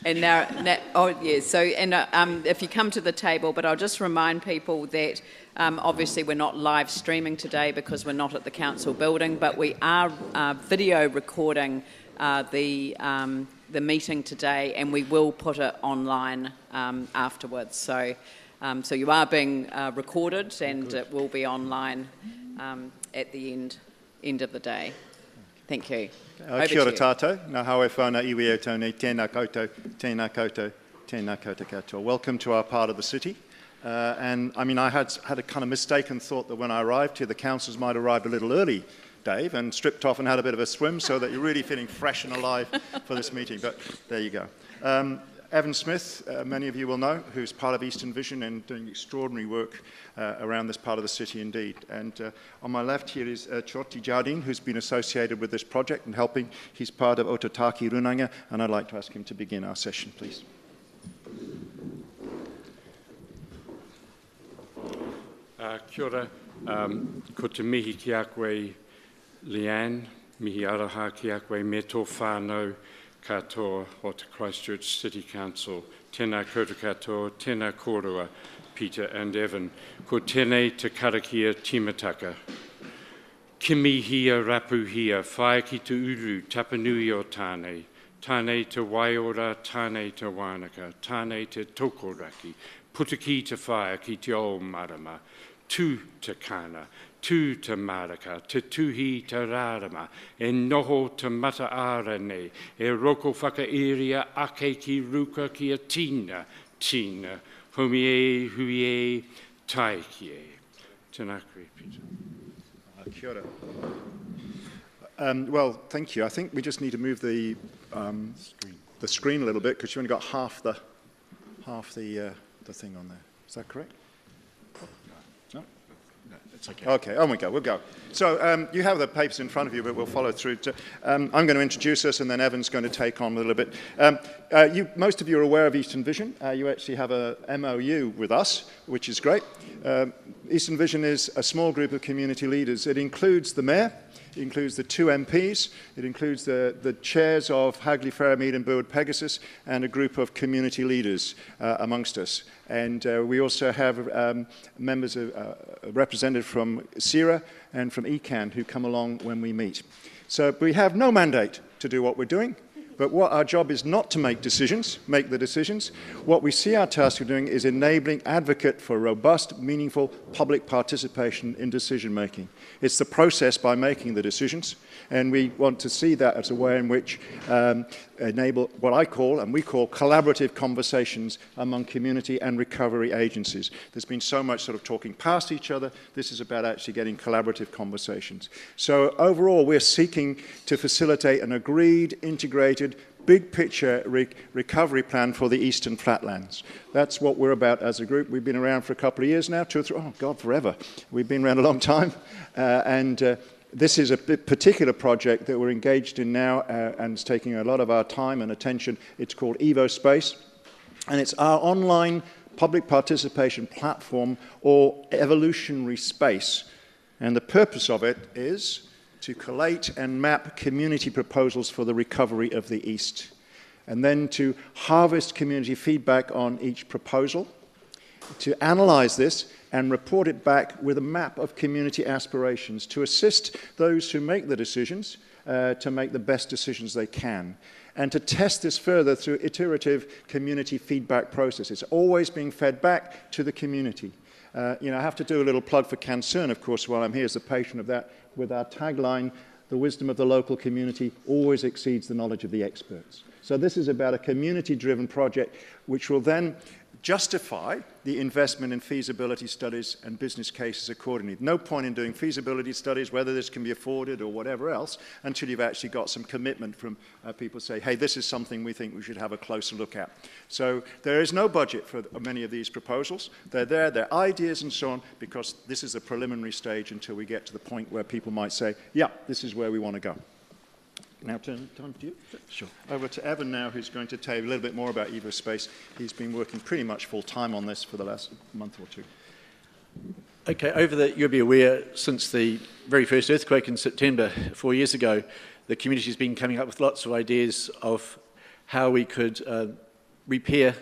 And if you come to the table, but I'll just remind people that obviously we're not live streaming today because we're not at the council building, but we are video recording the meeting today, and we will put it online afterwards. So you are being recorded, and it will be online at the end of the day. Thank you. Kia ora tātou, nā haue whānau iwi e tōnei, tēnā koutou, tēnā koutou, tēnā koutou katoa. Welcome to our part of the city. And I mean, I had a kind of mistaken thought that when I arrived here, the councillors might have arrived a little early, Dave, and stripped off and had a bit of a swim so that you're really feeling fresh and alive for this meeting. But there you go. Evan Smith, many of you will know, who's part of Eastern Vision and doing extraordinary work around this part of the city indeed. And on my left here is Choti Jardine, who's been associated with this project and helping. He's part of Ototaki Runanga, and I'd like to ask him to begin our session, please. Kia ora, ko te mihi ki a koe Leanne, mihi araha ki a koe me tō whānau katoa o te Christchurch City Council. Tēnā koutou katoa, tēnā kōrua, Peter and Evan. Ko tēnei te karakia timataka. Kimi hia rapu hia, whae ki te uru, tapanui o tānei. Tānei te waiora, tānei te wānaka, tānei te tokoraki. Putaki te whae ki te o marama. Tū te kāna, tū te maraka, te tuhi te rārama, e noho te mata ara nei, e roko whakairia ake ki ruka ki a tina, humi e, hui e, tai ki e. Tēnā koe, Peter. Kia ora. Well, thank you. I think we just need to move the screen a little bit because you've only got half the thing on there. Is that correct? It's okay. Okay, on we go, we'll go. So you have the papers in front of you, but we'll follow through. I'm going to introduce us, and then Evan's going to take on a little bit. Most of you are aware of Eastern Vision. You actually have a MOU with us, which is great. Eastern Vision is a small group of community leaders. It includes the mayor, it includes the 2 MPs, it includes the chairs of Hagley, Fairmead and Burwood Pegasus, and a group of community leaders amongst us. And we also have members represented from CIRA and from ECAN who come along when we meet. So we have no mandate to do what we're doing, but what our job is not to make the decisions. What we see our task of doing is enabling advocate for robust, meaningful public participation in decision making. It's the process by making the decisions, and we want to see that as a way in which enable what I call, and we call, collaborative conversations among community and recovery agencies. There's been so much sort of talking past each other. This is about actually getting collaborative conversations. So overall, we're seeking to facilitate an agreed, integrated, big picture recovery plan for the Eastern Flatlands. That's what we're about as a group. We've been around for a couple of years now, 2 or 3, oh God, forever. We've been around a long time. This is a particular project that we're engaged in now and it's taking a lot of our time and attention. It's called Evo Space, and it's our online public participation platform or evolutionary space. And the purpose of it is to collate and map community proposals for the recovery of the East, and then to harvest community feedback on each proposal, to analyse this and report it back with a map of community aspirations to assist those who make the decisions to make the best decisions they can, and to test this further through iterative community feedback processes, always being fed back to the community. I have to do a little plug for CanCern, of course, while I'm here as a patron of that, with our tagline, the wisdom of the local community always exceeds the knowledge of the experts. So this is about a community-driven project which will then justify the investment in feasibility studies and business cases accordingly. No point in doing feasibility studies, whether this can be afforded or whatever else, until you've actually got some commitment from people say, hey, this is something we think we should have a closer look at. So there is no budget for many of these proposals. They're there, they're ideas and so on, because this is a preliminary stage until we get to the point where people might say, yeah, this is where we want to go. Now turn to you. Sure. Over to Evan now, who's going to tell you a little bit more about Evo Space. He's been working pretty much full-time on this for the last month or 2. Okay, you'll be aware, since the very first earthquake in September 4 years ago, the community's been coming up with lots of ideas of how we could repair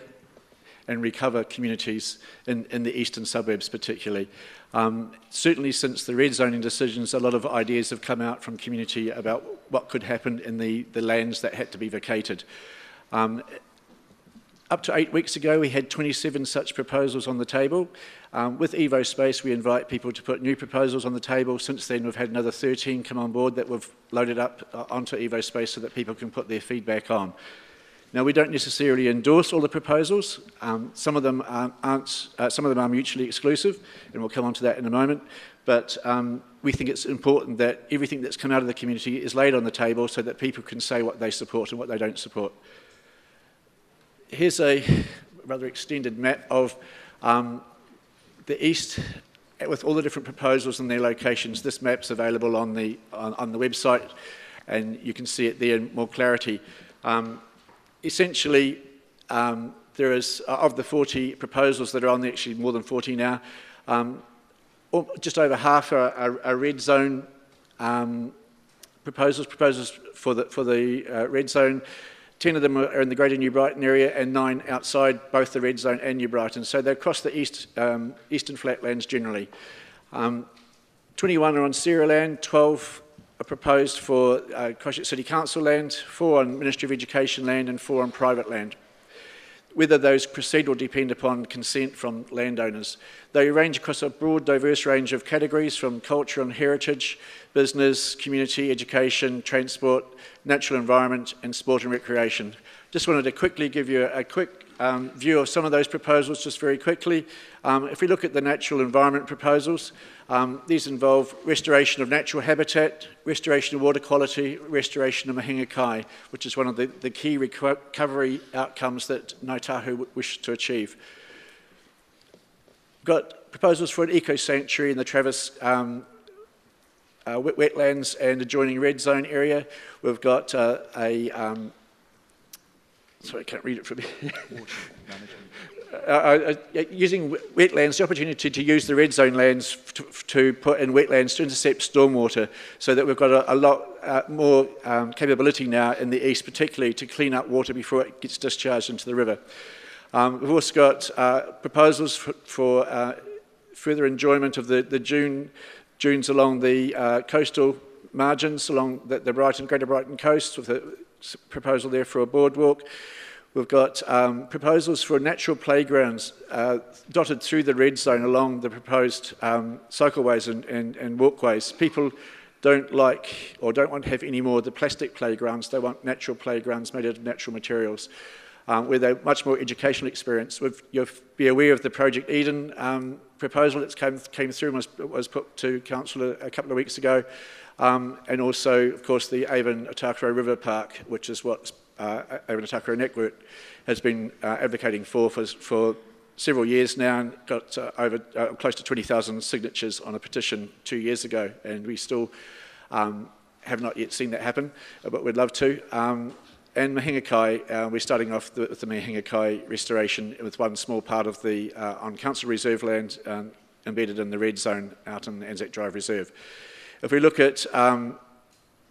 and recover communities in the eastern suburbs particularly. Certainly since the red zoning decisions, a lot of ideas have come out from community about what could happen in the lands that had to be vacated. Up to 8 weeks ago, we had 27 such proposals on the table. With Evo Space, we invite people to put new proposals on the table. Since then, we've had another 13 come on board that we've loaded up onto Evo Space so that people can put their feedback on. Now, we don't necessarily endorse all the proposals. Some of them are mutually exclusive, and we'll come on to that in a moment. But we think it's important that everything that's come out of the community is laid on the table so that people can say what they support and what they don't support. Here's a rather extended map of the east with all the different proposals and their locations. This map's available on the website, and you can see it there in more clarity. Essentially, there is, of the 40 proposals that are on there, actually more than 40 now, just over half are red zone proposals for the red zone. 10 of them are in the Greater New Brighton area and 9 outside both the red zone and New Brighton. So they're across the eastern flatlands generally. 21 are on Sarah land, 12 are proposed for Christchurch City Council land, 4 on Ministry of Education land and 4 on private land. Whether those proceed will depend upon consent from landowners. They range across a broad, diverse range of categories from culture and heritage, business, community, education, transport, natural environment, and sport and recreation. Just wanted to quickly give you a quick view of some of those proposals, just very quickly. If we look at the natural environment proposals, these involve restoration of natural habitat, restoration of water quality, restoration of Mahinga Kai, which is one of the key recovery outcomes that Ngāi Tahu wish to achieve. We've got proposals for an eco-sanctuary in the Travis wetlands and adjoining red zone area. We've got sorry, I can't read it from here. Using wetlands, the opportunity to use the red zone lands to put in wetlands to intercept stormwater, so that we've got a lot more capability now in the east, particularly to clean up water before it gets discharged into the river. We've also got proposals for further enjoyment of the dunes along the coastal margins along the Greater Brighton coast, with a proposal there for a boardwalk. We've got proposals for natural playgrounds dotted through the red zone along the proposed cycleways and walkways. People don't like or don't want to have any more of the plastic playgrounds. They want natural playgrounds made out of natural materials, where they're much more educational experience. You'll be aware of the Project Eden proposal that came through and was put to council a couple of weeks ago, and also, of course, the Avon Otakaro River Park, which is what Avon Otakaro Network has been advocating for several years now, and got over close to 20,000 signatures on a petition 2 years ago, and we still have not yet seen that happen, but we'd love to. And Mahinga Kai, we're starting off with the Mahinga Kai restoration with one small part of the on council reserve land embedded in the red zone out in the Anzac Drive Reserve. If we look at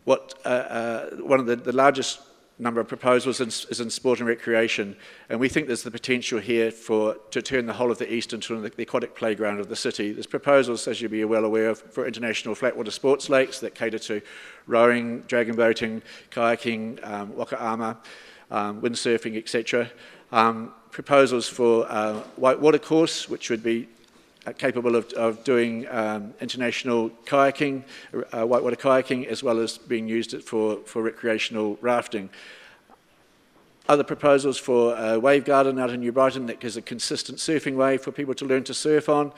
what one of the largest number of proposals is in sport and recreation, and we think there's the potential here to turn the whole of the east into the aquatic playground of the city. There's proposals, as you'll be well aware of, for international flatwater sports lakes that cater to rowing, dragon boating, kayaking, wakaama, windsurfing, etc. Proposals for whitewater course, which would be capable of doing international kayaking, whitewater kayaking, as well as being used for recreational rafting. Other proposals for a wave garden out in New Brighton that gives a consistent surfing wave for people to learn to surf on.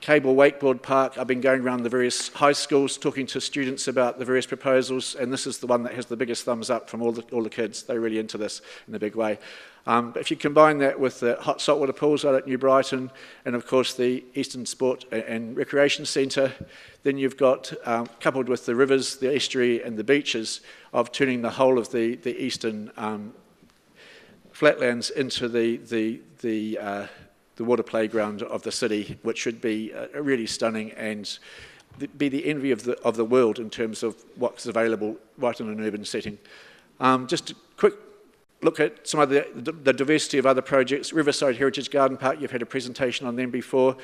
Cable Wakeboard Park. I've been going around the various high schools talking to students about the various proposals, and this is the one that has the biggest thumbs up from all the kids. They're really into this in a big way. But if you combine that with the hot saltwater pools out at New Brighton, and of course the Eastern Sport and Recreation Centre, then you've got, coupled with the rivers, the estuary and the beaches, of turning the whole of the eastern flatlands into the water playground of the city, which should be really stunning and be the envy of the world in terms of what's available right in an urban setting. Just a quick look at some of the diversity of other projects. Riverside Heritage Garden Park, you've had a presentation on them before.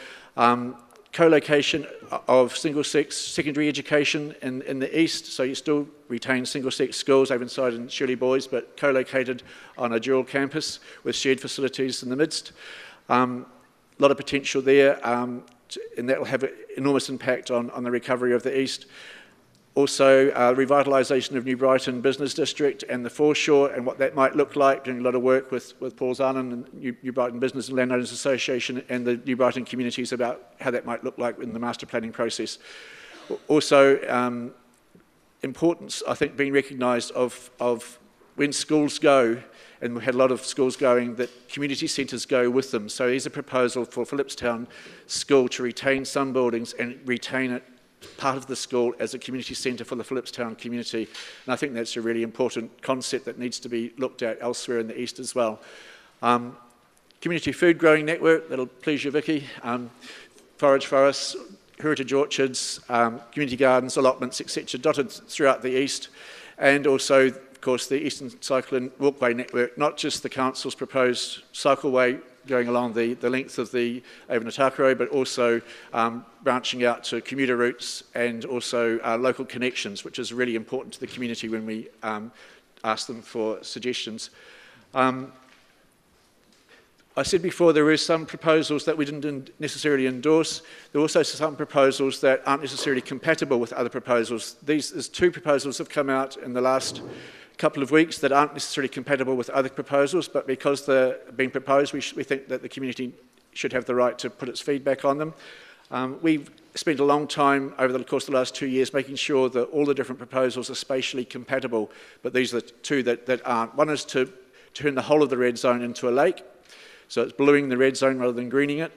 Co-location of single-sex secondary education in the east, so you still retain single-sex schools, Avonside and Shirley Boys, but co-located on a dual campus with shared facilities in the midst. A lot of potential there, and that will have an enormous impact on the recovery of the east. Also, revitalisation of New Brighton Business District and the foreshore and what that might look like, doing a lot of work with Paul Zarnan and New Brighton Business and Landowners Association and the New Brighton communities about how that might look like in the master planning process. Also, importance, I think, being recognised of when schools go, and we had a lot of schools going, that community centres go with them. So here's a proposal for Phillipstown School to retain some buildings and retain it part of the school as a community centre for the Phillipstown community. And I think that's a really important concept that needs to be looked at elsewhere in the east as well. Community food growing network, that'll please you, Vicky. Forage forests, heritage orchards, community gardens, allotments, etc., dotted throughout the east. And also, of course, the Eastern Cycling Walkway Network, not just the council's proposed cycleway going along the length of the Avon-Otago Road, but also branching out to commuter routes and also local connections, which is really important to the community when we ask them for suggestions. I said before there were some proposals that we didn't necessarily endorse. There were also some proposals that aren't necessarily compatible with other proposals. There's two proposals have come out in the last couple of weeks that aren't necessarily compatible with other proposals, but because they're being proposed, we think that the community should have the right to put its feedback on them. We've spent a long time over the course of the last 2 years making sure that all the different proposals are spatially compatible, but these are the two that aren't. One is to turn the whole of the red zone into a lake, so it's bluing the red zone rather than greening it.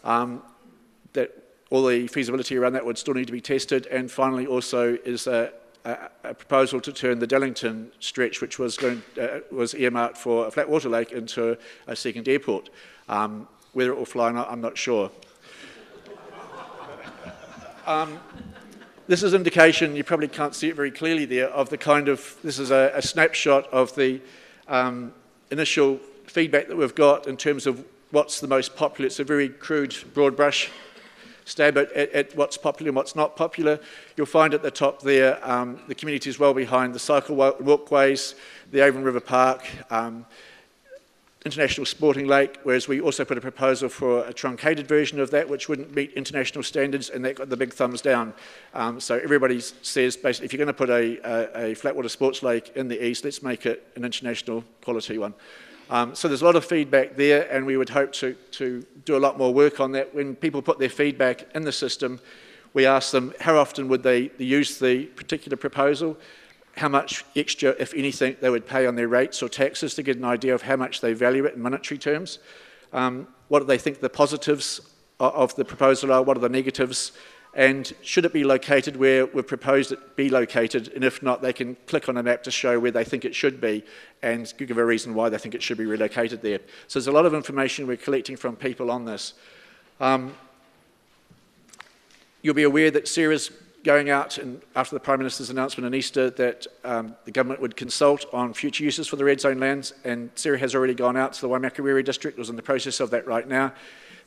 That all the feasibility around that would still need to be tested, and finally also is a proposal to turn the Dellington stretch, which was earmarked for a flat water lake, into a second airport. Whether it will fly or not, I'm not sure. This is indication, you probably can't see it very clearly there, of the kind of, this is a snapshot of the initial feedback that we've got in terms of what's the most popular. It's a very crude, broad brush stab at what's popular and what's not popular. You'll find at the top there the community is well behind the cycle walkways, the Avon River Park, International Sporting Lake, whereas we also put a proposal for a truncated version of that which wouldn't meet international standards, and that got the big thumbs down. So everybody says basically if you're going to put a flatwater sports lake in the east, let's make it an international quality one. So there's a lot of feedback there, and we would hope to do a lot more work on that. When people put their feedback in the system, we ask them how often would they use the particular proposal, how much extra, if anything, they would pay on their rates or taxes to get an idea of how much they value it in monetary terms. What do they think the positives of the proposal are, what are the negatives, and should it be located where we've proposed it be located, and if not, they can click on a map to show where they think it should be and give a reason why they think it should be relocated there. So there's a lot of information we're collecting from people on this. You'll be aware that Sarah's going out, and after the Prime Minister's announcement on Easter that the government would consult on future uses for the red zone lands, and Sarah has already gone out to the Waimakariri district, was in the process of that right now.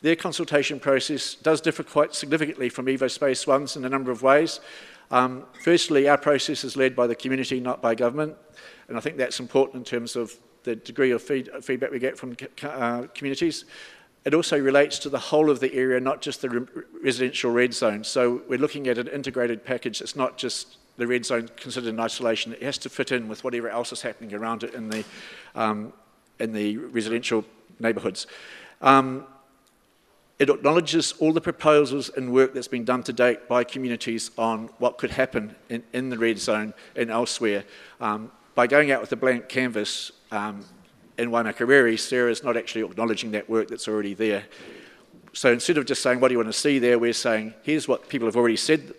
Their consultation process does differ quite significantly from Evo Space One's in a number of ways. Firstly, our process is led by the community, not by government, and I think that's important in terms of the degree of feedback we get from communities. It also relates to the whole of the area, not just the residential red zone. So we're looking at an integrated package. It's not just the red zone considered in isolation. It has to fit in with whatever else is happening around it in the residential neighbourhoods. It acknowledges all the proposals and work that's been done to date by communities on what could happen in the red zone and elsewhere. By going out with a blank canvas in Waimakariri, Sarah's not actually acknowledging that work that's already there. So instead of just saying, what do you want to see there, we're saying, here's what people have already said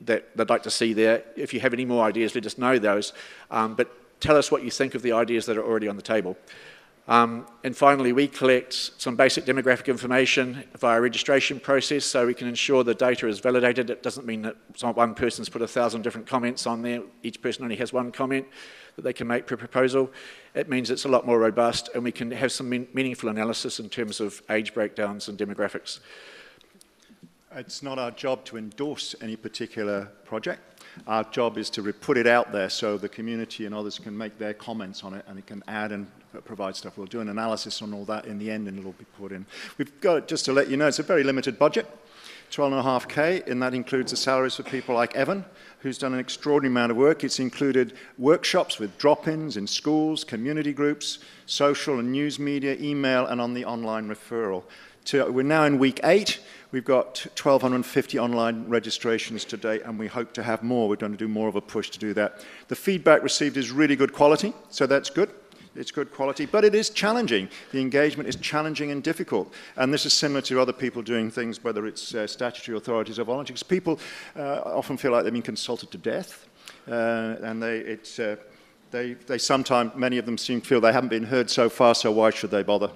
that they'd like to see there. If you have any more ideas, let us know those. But tell us what you think of the ideas that are already on the table. And finally, we collect some basic demographic information via a registration process so we can ensure the data is validated. It doesn't mean that one person's put 1,000 different comments on there. Each person only has one comment that they can make per proposal. It means it's a lot more robust and we can have some meaningful analysis in terms of age breakdowns and demographics. It's not our job to endorse any particular project. Our job is to put it out there so the community and others can make their comments on it and it can add and provide stuff. We'll do an analysis on all that in the end and it'll be put in. We've got, just to let you know, it's a very limited budget, 12.5K, and that includes the salaries for people like Evan, who's done an extraordinary amount of work. It's included workshops with drop-ins in schools, community groups, social and news media, email, and on the online referral. We're now in week 8. We've got 1,250 online registrations to date, and we hope to have more. We're going to do more of a push to do that. The feedback received is really good quality, so that's good. It's good quality, but it is challenging. The engagement is challenging and difficult, and this is similar to other people doing things, whether it's statutory authorities or volunteers. People often feel like they've been consulted to death, and they sometimes, many of them feel they haven't been heard so far, so why should they bother?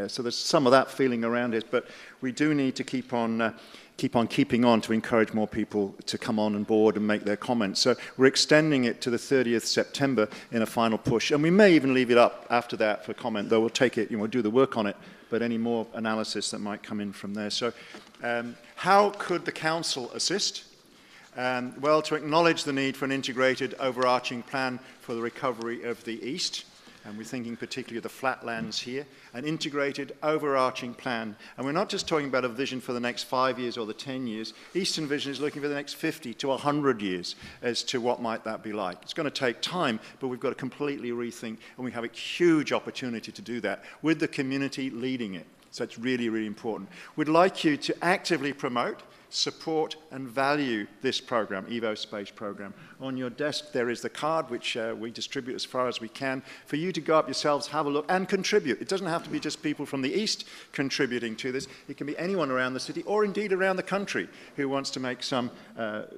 So there's some of that feeling around it, but we do need to keep on keeping on to encourage more people to come on board and make their comments. So we're extending it to the 30th September in a final push, and we may even leave it up after that for comment, though we'll take it, we'll do the work on it, but any more analysis that might come in from there. So how could the council assist? Well, to acknowledge the need for an integrated overarching plan for the recovery of the East, and we're thinking particularly of the flatlands here, an integrated overarching plan. And we're not just talking about a vision for the next 5 years or the 10 years. Eastern Vision is looking for the next 50 to 100 years as to what might that be like. It's going to take time, but we've got to completely rethink, and we have a huge opportunity to do that with the community leading it. So it's really, really important. We'd like you to actively promote, support and value this program, Evo Space program. On your desk there is the card which we distribute as far as we can for you to go up yourselves, have a look and contribute. It doesn't have to be just people from the East contributing to this. It can be anyone around the city or indeed around the country who wants to make some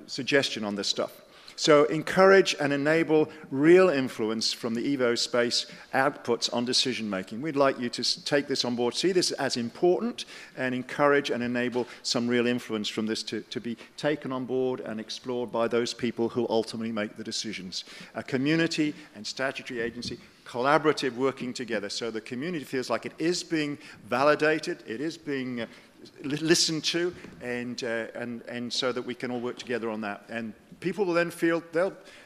suggestion on this stuff. So encourage and enable real influence from the Evo Space outputs on decision making. We'd like you to take this on board, see this as important, and encourage and enable some real influence from this to be taken on board and explored by those people who ultimately make the decisions. A community and statutory agency, collaborative working together, so the community feels like it is being validated, it is being listened to, and so that we can all work together on that. And people will then feel,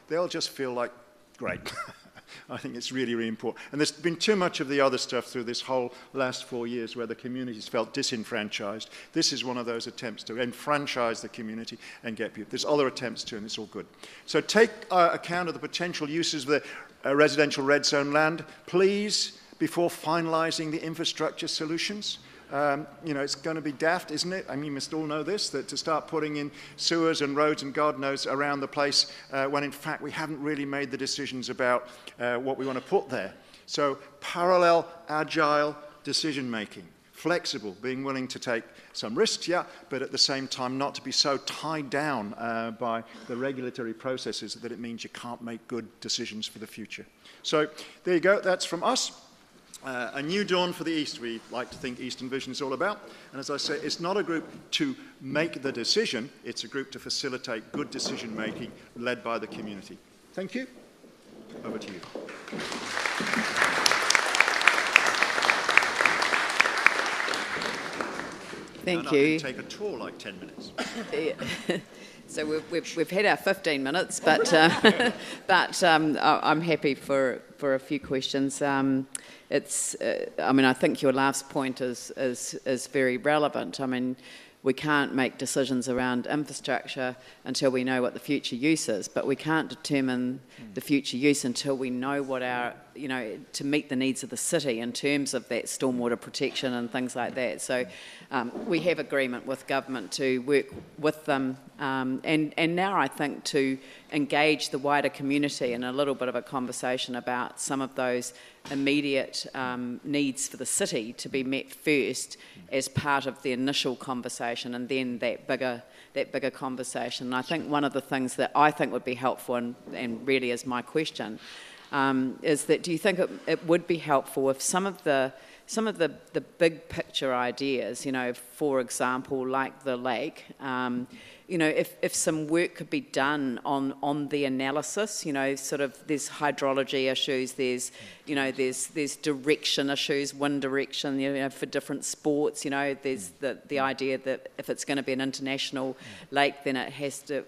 they'll just feel like, great. I think it's really, really important. And there's been too much of the other stuff through this whole last 4 years where the community's felt disenfranchised. This is one of those attempts to enfranchise the community and get people. There's other attempts too, and it's all good. So take account of the potential uses of the residential red zone land, please, before finalising the infrastructure solutions. It's going to be daft, isn't it? I mean, you must all know this, that to start putting in sewers and roads and God knows around the place when in fact we haven't really made the decisions about what we want to put there. So parallel, agile decision making, flexible, being willing to take some risks, yeah, but at the same time not to be so tied down by the regulatory processes that it means you can't make good decisions for the future. So there you go, that's from us. A new dawn for the East, we like to think Eastern Vision is all about. And as I say, it's not a group to make the decision, it's a group to facilitate good decision making led by the community. Thank you. Over to you. Thank you. It take a tour like 10 minutes. So we've had our 15 minutes, but I'm happy for a few questions. I think your last point is very relevant. I mean, we can't make decisions around infrastructure until we know what the future use is, but we can't determine the future use until we know what to meet the needs of the city in terms of that stormwater protection and things like that. So we have agreement with government to work with them and now I think to engage the wider community in a little bit of a conversation about some of those immediate needs for the city to be met first as part of the initial conversation and then that bigger conversation. And I think one of the things that I think would be helpful and really is my question is that do you think it would be helpful if some of the big picture ideas, you know, for example, like the lake, you know, if some work could be done on the analysis, you know, sort of there's hydrology issues, there's, you know, there's direction issues, wind direction, you know, for different sports, you know, there's the idea that if it's going to be an international lake, then it has to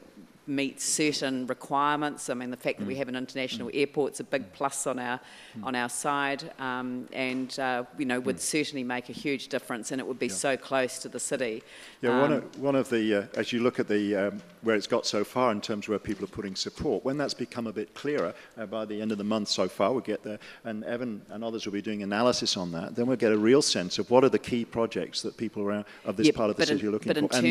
meet certain requirements. I mean, the fact that we have an international airport is a big plus on our side, and you know, would certainly make a huge difference, and it would be so close to the city. Yeah, one of the as you look at the where it's got so far in terms of where people are putting support, when that's become a bit clearer by the end of the month so far, we'll get there, and Evan and others will be doing analysis on that. Then we'll get a real sense of what are the key projects that people around of this part of the city are looking for. But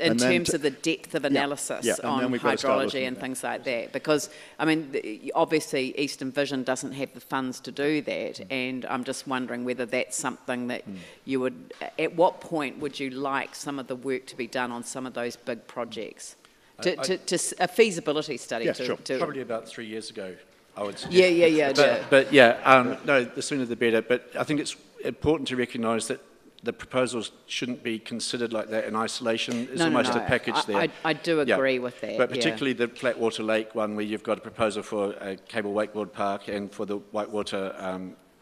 in terms of the depth of analysis on hydrology and things like that, because I mean, obviously Eastern Vision doesn't have the funds to do that, and I'm just wondering whether that's something that you would, at what point would you like some of the work to be done on some of those big projects? To a feasibility study. Yeah, sure. Probably about 3 years ago, I would suggest. Yeah. But yeah, no, the sooner the better. But I think it's important to recognise that the proposals shouldn't be considered like that in isolation. There's almost a package there. I do agree with that. But particularly the Flatwater Lake one, where you've got a proposal for a cable wakeboard park and for the whitewater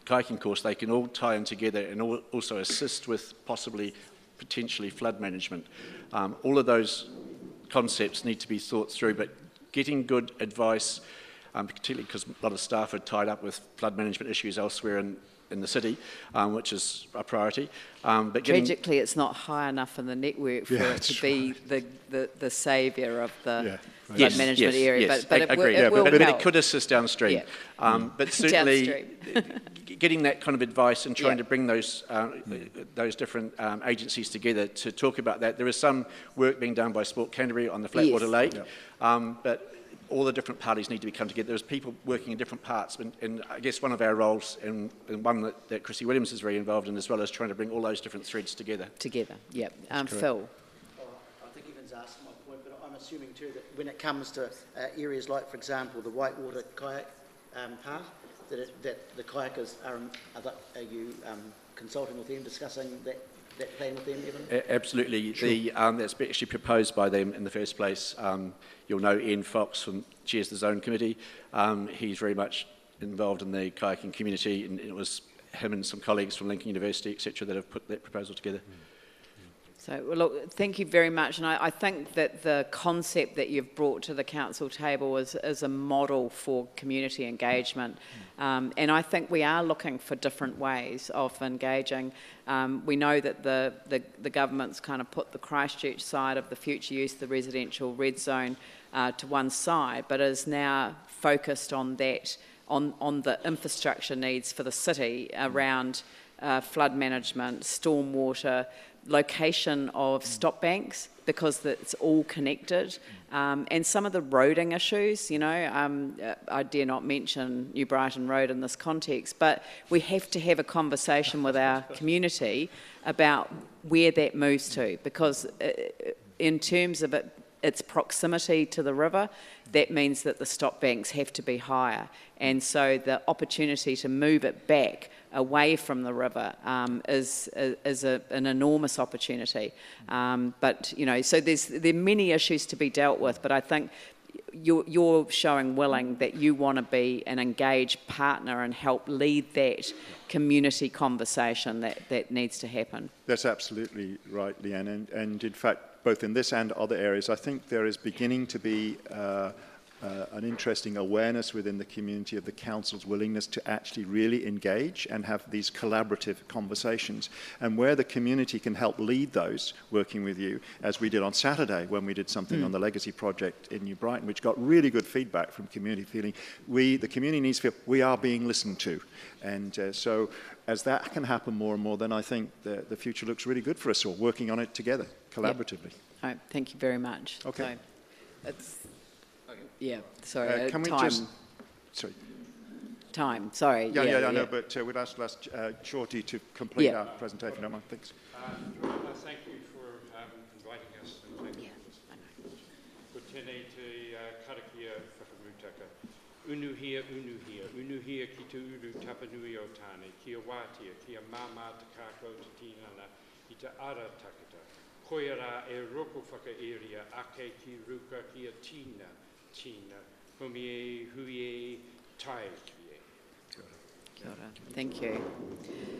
kayaking course, they can all tie in together and also assist with potentially flood management. All of those concepts need to be thought through, but getting good advice, particularly because a lot of staff are tied up with flood management issues elsewhere in the city, which is a priority. But tragically, it's not high enough in the network for it to be the saviour of the flood management area. Yes, but I agree. But it could assist downstream. But certainly getting that kind of advice and trying to bring those different agencies together to talk about that. There is some work being done by Sport Canterbury on the Flatwater Lake, but all the different parties need to come together. There's people working in different parts, and I guess one of our roles, and one that Chrissy Williams is very involved in as well, is trying to bring all those different threads together. Yep. Phil. I think Evan's asked my point, but I'm assuming too that when it comes to areas like, for example, the Whitewater Kayak Park, that the kayakers are you consulting with them, discussing that plan with them, Evan? Absolutely. Sure. That's actually proposed by them in the first place. You'll know Ian Fox chairs the Zone Committee. He's very much involved in the kayaking community, and it was him and some colleagues from Lincoln University, etc., that have put that proposal together. So, well, look, thank you very much. And I think that the concept that you've brought to the council table is a model for community engagement. And I think we are looking for different ways of engaging. We know that the government's kind of put the Christchurch side of the future use, the residential red zone, to one side, but is now focused on that, on the infrastructure needs for the city around flood management, stormwater, location of stop banks, because it's all connected, and some of the roading issues, you know, I dare not mention New Brighton Road in this context, but we have to have a conversation with our community about where that moves to, because in terms of its proximity to the river, that means that the stop banks have to be higher, and so the opportunity to move it back away from the river is an enormous opportunity. But, you know, so there are many issues to be dealt with, but I think you're showing willing that you want to be an engaged partner and help lead that community conversation that needs to happen. That's absolutely right, Leanne, and in fact, both in this and other areas, I think there is beginning to be an interesting awareness within the community of the council's willingness to actually really engage and have these collaborative conversations. And where the community can help lead those, working with you, as we did on Saturday when we did something on the Legacy project in New Brighton, which got really good feedback from community, feeling the community needs to feel we are being listened to. And so as that can happen more and more, then I think the future looks really good for us all, working on it together, collaboratively. Yep. Right, thank you very much. Okay. So yeah, sorry, can we time. Sorry. Time, sorry. Yeah, I know, but we'd ask Shorty to complete our presentation, don't mind? Thanks. Thank you for inviting us. And thank you. Ko tēnei te karakia whakamutaka. Unuhia, unuhia ki te uru tapanui o tāne, ki a wātia, ki a māmā te kākau te tīnana, i te ara takata. Koia rā e roko whakaeria ake ki ruka ki a tīna, humi e hui e tai ki e. Kia ora. Thank you.